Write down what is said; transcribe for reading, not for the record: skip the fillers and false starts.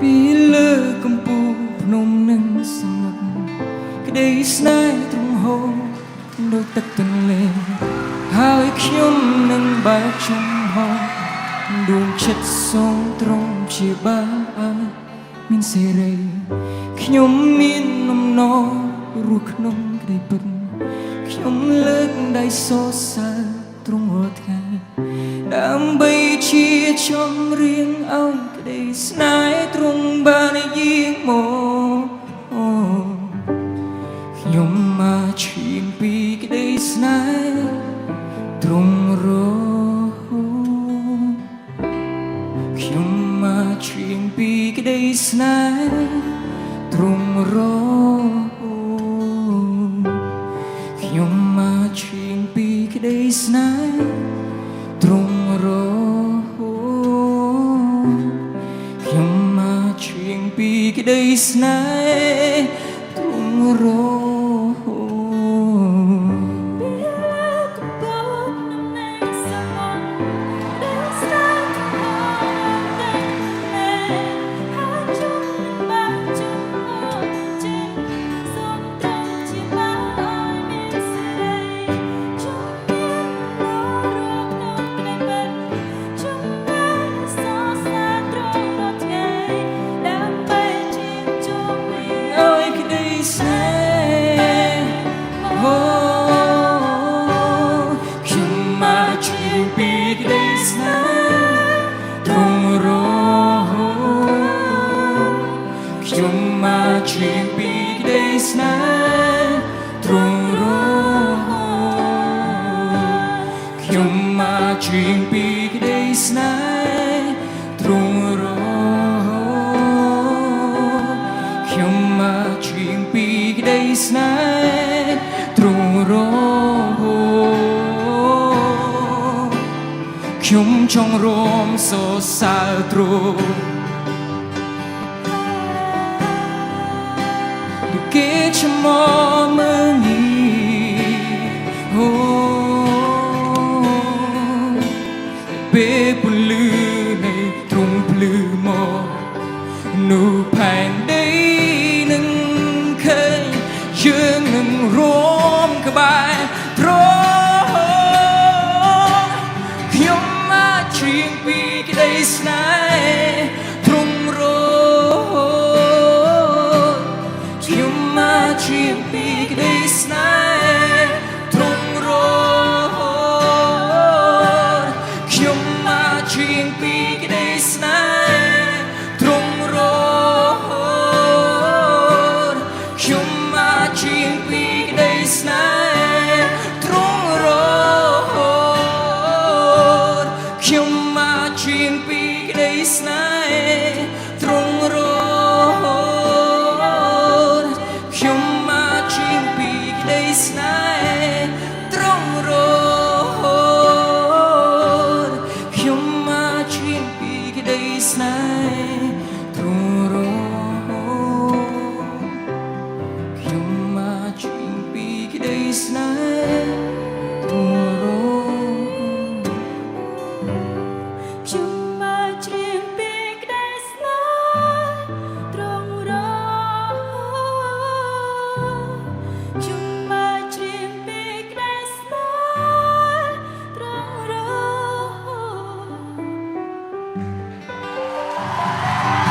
ពីលើកំពូលភ្នំនឹងសមុទ្រក្តីស្នេហ៍ទ្រង់ហូរដូចទឹកទន្លេហើយខ្ញុំនឹងបើកចំហដួងចិត្តសូមទ្រង់ជាបាឲ្យមានសេរីខ្ញុំមានបំណងរស់ក្នុងក្តីពិតខ្ញុំលើកដៃសរសើរទ្រង់រាល់ថ្ងៃដើម្បីជាចម្រៀងឲ្យក្តីស្នេហ៍ទ្រង់បានយាងមកខ្ញុំមកឈានពីក្តីស្នេហ៍ទ្រង់រខ្ញុំមកឈានពីក្តីស្នេហ៍ទ្រង់រខ្ញុំមកឈានពីក្តីស្នេហ៍ទ្រង់រខ្ញុំមកឈានពីក្តីស្នេហ៍ទ្រង់រខ្ញុំមកឈានពីក្តីស្នេហ៍ទ្រង់រខ្ញុំមកឈានពីក្តីស្នេហ៍ទ្រង់រខ្ញុំមកឈានពីក្តីស្នេហ៍ទ្រង់រខ្ញុំចង់រំសរសើរទ្រង់គេឆ្មមើលនេះពេលពលឺនៃទ្រង់ភ្លឺមកនោះផែនដីនឹងឃើញយើងនឹងរួមក្បែរទ្រង់ខ្ញុំមកឈានពីក្តីស្នេហ៍ទ្រង់រឈានពីក្តីស្នេហ៍